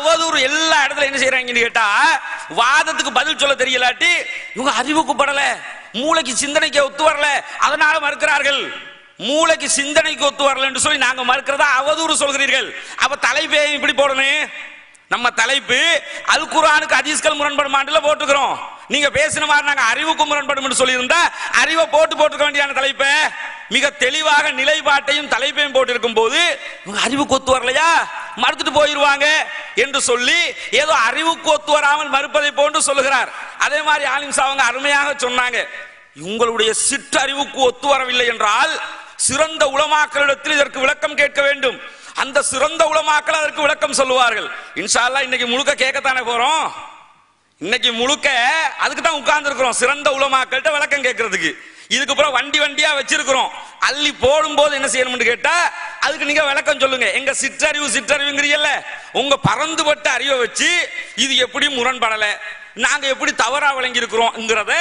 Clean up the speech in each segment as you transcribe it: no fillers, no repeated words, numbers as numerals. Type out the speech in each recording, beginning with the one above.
அவதூறு எல்லா இடத்துல என்ன செய்யறாங்கன்னு கேட்டா, வாதத்துக்கு பதில் சொல்ல தெரியலாட்டி இவங்க அறிவுக்கு படல, மூளைக்கு சிந்தனைக்கு ஒத்து வரல, அதனால மறுக்கிறார்கள். மூளைக்கு சிந்தனைக்கு ஒத்து வரல என்று சொல்லி நாங்க மறுக்கிறதா அவதூறு சொல்கிறீர்கள். அப்ப தலைப்பே இப்படி போடணும். நம்ம தலைப்பு அல் குர்ஆனுக்கு ஹதீஸ்கள் முரண்படுமாண்டுல போட்டுக்கிறோம். நீங்க பேசின மாதிரி நாங்க அறிவுக்கு முரண்படும் சொல்லி இருந்தா அறிவை போட்டுக்க வேண்டியான தலைப்பை மிக தெளிவாக நிலைப்பாட்டையும் தலைப்பையும் போட்டு இருக்கும் போது அறிவுக்கு ஒத்து வரலையா மறுத்துட்டு போயிருவாங்க என்று சொல்லி ஏதோ அறிவுக்கு ஒத்து வராமல் மறுப்பதை போன்று சொல்லுகிறார். அதே மாதிரி ஆலிம் சாவங்க அருமையாக சொன்னாங்க, உங்களுடைய சிற்றறிவுக்கு ஒத்து வரவில்லை என்றால் சிறந்த உலமாக்களிடத்தில் இதற்கு விளக்கம் கேட்க வேண்டும். அந்த சிறந்த உலமாக்கள் அதற்கு விளக்கம் சொல்லுவார்கள். இன்ஷா அல்லாஹ் இன்னைக்கு முழுக்க கேட்கத்தானே போறோம். இன்னைக்கு முழுக்க அதுக்கு தான் உட்கார்ந்து இருக்கிறோம், சிறந்த உலமாக்கள்கிட்ட விளக்கம் கேட்கறதுக்கு. இதுக்கு அப்புறம் வண்டியா வச்சிருக்கிறோம். அள்ளி போடும் போது என்ன செய்யணும்னு கேட்டா அதுக்கு நீங்க விளக்கம் சொல்லுங்க. எங்க சிற்றறிவுங்கிறீங்கல்ல, உங்க பறந்துபட்ட அறிவை வச்சு இது எப்படி முரண்படல, நாங்க எப்படி தவறா விளங்கி இருக்கிறோம்ங்கிறத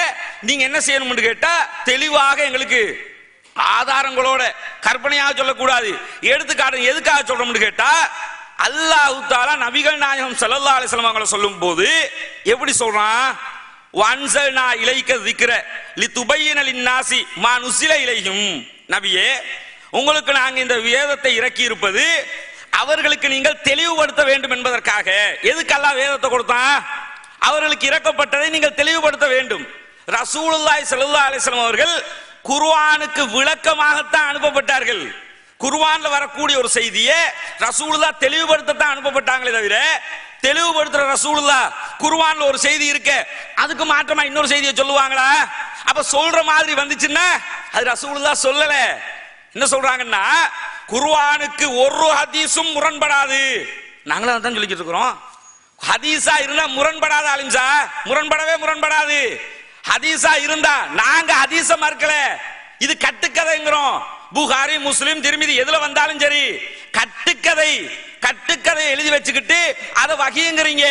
நீங்க என்ன செய்யணும்னு கேட்டா தெளிவாக எங்களுக்கு ஆதாரங்களோட கற்பனையாக சொல்லக்கூடாது. எடுத்துக்காட்டு எதுக்காக சொல்றோம்னு கேட்டா, அல்லாஹ் தஆலா நபிகள் நாயகம் ஸல்லல்லாஹு அலைஹி வஸல்லம் அவங்களை சொல்லும் போது எப்படி சொல்றான், வன்ஸல்னா இலைக்க ذிக்ர லிதுபய்யின லின்னாஸி மா நுஸில இலைஹிம். நபியே, உங்களுக்கு நாங்க இந்த வேதத்தை இறக்கி இருப்பது அவர்களுக்கு நீங்கள் தெளிவுபடுத்த வேண்டும் என்பதற்காக. எதுக்கு அல்லாஹ் வேதத்தை கொடுத்தான்? அவர்களுக்கு இறக்கப்பட்டதை நீங்கள் தெளிவுபடுத்த வேண்டும். ரசூலுல்லாஹி ஸல்லல்லாஹு அலைஹி வஸல்லம் அவர்கள் குர்ஆனுக்கு விளக்கமாகத்தான் அனுப்பப்பட்டார்கள். குர்ஆன்ல வரக்கூடிய ஒரு செய்தியை ரசூலுல்லாஹ் தெளிவுபடுத்தத்தான் அனுப்பப்பட்டாங்களே தவிர, தெளிவுபடுத்துற ரசூலுல்லாஹ் குர்ஆன்ல ஒரு செய்தி இருக்கு அதுக்கு மாற்றமா இன்னொரு செய்தியை சொல்லுவாங்களா? அப்ப சொல்ற மாதிரி வந்துச்சுன்னா அது ரசூலுல்லாஹ் சொல்லல. என்ன சொல்றாங்கன்னா, குர்ஆனுக்கு ஒரு ஹதீஸும் முரண்படாது. நாங்களும் அதான் சொல்லிக்கிட்டு இருக்கிறோம். ஹதீஸா இருந்தா முரண்படாத ஆலிம்சா, முரண்படாது. ஹதீஸா இருந்தா நாங்க ஹதீஸ மறுக்கல, இது கட்டுக்கதைங்கிறோம். புகாரி முஸ்லிம் திருமிதி எதுல வந்தாலும் சரி கட்டுக்கதை எழுதி வச்சுக்கிட்டு அதை வஹீங்கிறீங்க.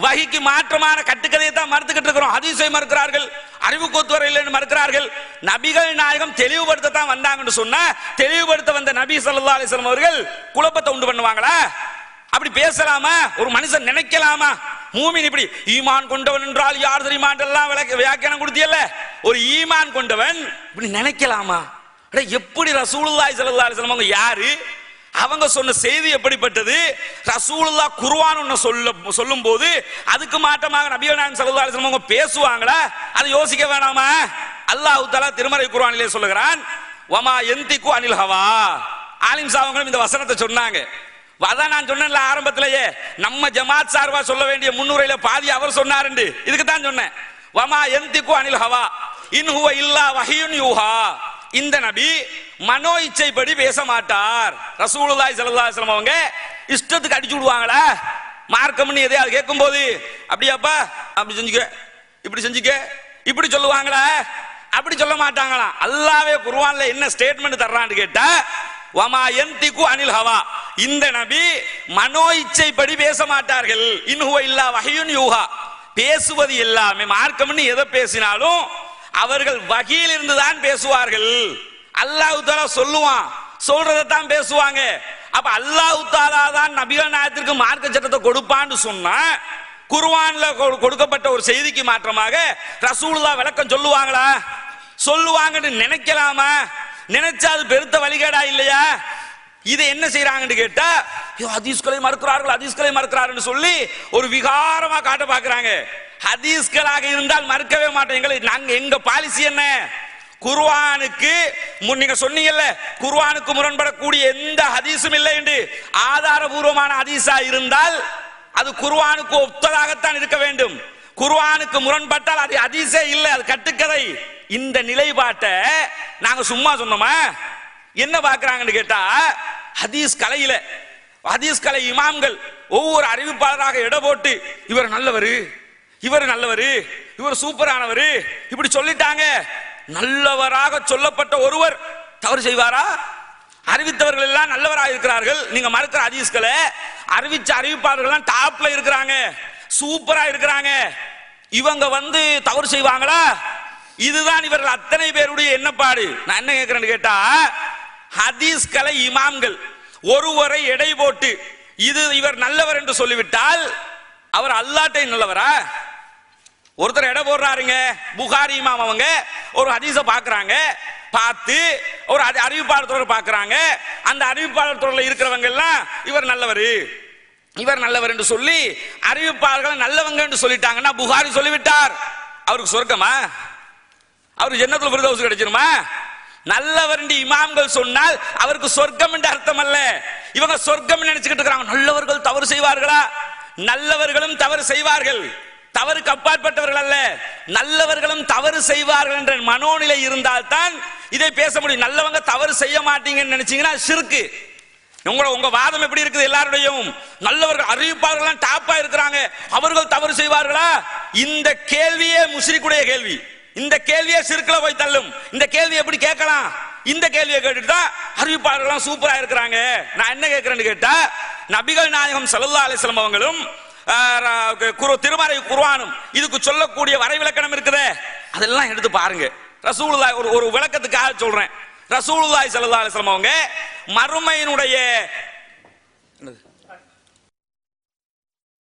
வஹீக்கு மாற்றமான கட்டுக்கதையை தான் மறுத்துக்கிட்டு இருக்கிறோம். ஹதீஸை மறுக்கிறார்கள், அறிவுக்கு ஒத்து வர இல்லைன்னு மறுக்கிறார்கள். நபிகள் நாயகம் தெளிவுபடுத்த தான் வந்தாங்கன்னு சொன்னா தெளிவுபடுத்த வந்த நபி ஸல்லல்லாஹு அலைஹி வஸல்லம் அவர்கள் குழப்பத்தை உண்டு பண்ணுவாங்களா? அப்படி பேசலாமா? ஒரு மனுஷன் நினைக்கலாமா? மூமின் இப்படி ஈமான் கொண்டவன் என்றால் யார் தெரியுமான் எல்லாம் வியாக்கியானம் கொடுத்தியல்ல, ஒரு ஈமான் கொண்டவன் இப்படி நினைக்கலாமா? எப்படி ரசூலுல்லாஹி ஸல்லல்லாஹு அலைஹி வஸல்லம் அவங்க யாரு, அவங்க சொன்ன செய்தி எப்படிப்பட்டது? ரசூலுல்லாஹ் குர்ஆன் ஒன்னு சொல்லும் போது அதுக்கு மாற்றமாக நபிகள் நாயகம் ஸல்லல்லாஹு அலைஹி வஸல்லம் அவங்க பேசுவாங்களா? அதை யோசிக்க வேணாமா? அல்லாஹ் தஆலா திருமறை குர்ஆனிலே சொல்லுகிறான், வமா யந்திகு அனில் ஹவா. ஆலிம் சாவங்களும் இந்த வசனத்தை சொன்னாங்க. அதான் நான் சொன்னேன்ல ஆரம்பத்திலேயே, நம்ம ஜமாத் சார்பா சொல்ல வேண்டிய முன்னுரையில பாதி அவர் சொன்னார். இதுக்கு தான் சொன்னேன், வமா யந்திகு அனில் ஹவா இன் ஹுவ இல்லா வஹீயுன் யூஹா. இந்த நபி மனோ இச்சைப்படி பேச மாட்டார். ரசூலுல்லாஹி ஸல்லல்லாஹு அலைஹி வஸல்லம் அவங்க இஷ்டத்துக்கு அடிச்சு விடுவாங்களா? மார்க்கம்னு எதையாவது கேட்கும் போது அப்படியாப்பா அப்படி செஞ்சுக்க, இப்படி செஞ்சுக்க, இப்படி சொல்லுவாங்களா? அப்படி சொல்ல மாட்டாங்களாம். அல்லாஹ்வே குர்ஆன்ல என்ன ஸ்டேட்மெண்ட் தர்றான்னு கேட்டா, வமா யந்திகு அனில் ஹவா, இந்த நபி மனோ இச்சைப்படி பேச மாட்டார்கள். இன் ஹுவ இல்லா வஹீயுன் யூஹா, பேசுவது எல்லாமே மார்க்கம்னு எதை பேசினாலும் அவர்கள் வஹீயில் இருந்து தான் பேசுவார்கள். அல்லாஹ் தஆலா சொல்லுவான், சொல்றதான் பேசுவாங்க. அப்ப அல்லாஹ் தஆலா தான் நபிகள் நாயகத்திற்கு மார்க்க சட்டத்தை கொடுப்பான்னு சொன்னா, குர்ஆன்ல கொடுக்கப்பட்ட ஒரு செய்திக்கு மாற்றமாக ரசூலுல்லாஹ் விளக்கம் சொல்லுவாங்களா? சொல்லுவாங்கன்னு நினைக்கலாமா? நினைச்சா அது பெருத்த வழிகேடா இல்லையா? இதை என்ன செய்யறாங்கன்னு கேட்டா, ஹதீஸ்களை மறுக்கிறார்கள் சொல்லி ஒரு விகாரமா காட்ட பாக்குறாங்க. ஹதீஸ்களாக இருந்தால் மறுக்கவே மாட்டோம். நாங்க எங்க பாலிசி என்ன? குர்ஆனுக்கு நீங்க சொன்னீங்கல்ல, குர்ஆனுக்கு முரண்படக்கூடிய எந்த ஹதீஸும் இல்லை என்று ஆதாரபூர்வமான ஹதீஸா இருந்தால் அது குர்ஆனுக்கு ஒத்ததாகத்தான் இருக்க வேண்டும். குர்ஆனுக்கு முரண்பட்டால் அது ஹதீஸே இல்லை, அது கட்டுக்கதை. இந்த நிலைப்பாட்டை நாங்க சும்மா சொன்னோமா? என்ன பாக்குறாங்கன்னு கேட்டா, ஹதீஸ் கலை இமாம்கள் ஒவ்வொரு அறிவிப்பாளராக எட போட்டு இவர் நல்லவர், இவர் சூப்பரானவர் இப்படி சொல்லிட்டாங்க. நல்லவராக சொல்லப்பட்ட ஒருவர் தவறு செய்வாரா? அறிவித்தவர்கள் எல்லாம் நல்லவராக இருக்கிறார்கள். நீங்க மறுக்கிற ஹதீஸ்களை அறிவிச்ச அறிவிப்பாளர்கள் எல்லாம் டாப்ல இருக்கிறாங்க, சூப்பரா இருக்கிறாங்க. இவங்க தவறு செய்வாங்களா? இதுதான் இவர்கள் அத்தனை பேருடைய எண்ணப்பாடு. நான் என்ன கேட்கிறேன்னு கேட்டா, ஹதீஸ் கலை இமாம்கள் ஒருவரை எடை போட்டு இது இவர் நல்லவர் என்று சொல்லிவிட்டால் அவர் அல்லாஹ்ட்டே நல்லவரா? ஒருத்தர் எடை போடுறாருங்க, புகாரி இமாம் அவங்க ஒரு ஹதீஸை பார்க்கறாங்க, பார்த்து ஒரு அறிவிப்பாளர் தொடர் பார்க்கறாங்க, அந்த அறிவிப்பாளர் தொடர்ல இருக்கிறவங்க எல்லாம் இவர் நல்லவர் என்று சொல்லி அறிவிப்பாளர்கள் நல்லவங்க என்று சொல்லிட்டாங்கன்னா புகாரி சொல்லிவிட்டார், அவருக்கு சொர்க்கமா? அவருக்கு ஜன்னத்துல் ஃபிர்தௌஸ் கிடைச்சிருமா? நல்லவர் என்று இமாம்கள் சொன்னால் அவருக்கு சொர்க்கம் என்று அர்த்தம் அல்ல. இவங்க சொர்க்கம் நினைச்சுக்கிட்டு இருக்காங்க. நல்லவர்கள் தவறு செய்வார்களா? நல்லவர்களும் தவறு செய்வார்கள், தவறுக்கு அப்பாற்பட்டவர்கள் அல்ல. நல்லவர்களும் தவறு செய்வார்கள் என்ற மனோநிலை இருந்தால்தான் இதை பேச முடியும். நல்லவங்க தவறு செய்ய மாட்டீங்கன்னு நினைச்சீங்கன்னா ஷிர்க். உங்க வாதம் எப்படி இருக்குது? எல்லாருடையும் நல்லவர்கள் அறிவிப்பாளர்கள் டாப்பா இருக்கிறாங்க, அவர்கள் தவறு செய்வார்களா? இந்த கேள்வியே முஸ்ரிக்குடைய கேள்வி. இந்த கேள்வியே ஷிர்க்ல போய் தள்ளும். இந்த கேள்வி எப்படி கேட்கலாம்? இந்த கேள்வியை கேட்டுட்டு தான் அறிவிப்பாளர்கள் சூப்பரா இருக்கிறாங்க. நான் என்ன கேட்கிறேன்னு கேட்டா, நபிகள் நாயகம் ஸல்லல்லாஹு அலைஹி வஸல்லம் அவங்களும் திருமறை குர்ஆனும் இதுக்கு சொல்லக்கூடிய வரைவிலக்கணம் இருக்குதே, அதெல்லாம் எடுத்து பாருங்க. ரசூலுல்லாஹி ஒரு விளக்கத்துக்காக சொல்றேன். ரசூலுல்லாஹி ஸல்லல்லாஹு அலைஹி வஸல்லம் அவங்க மறுமையினுடைய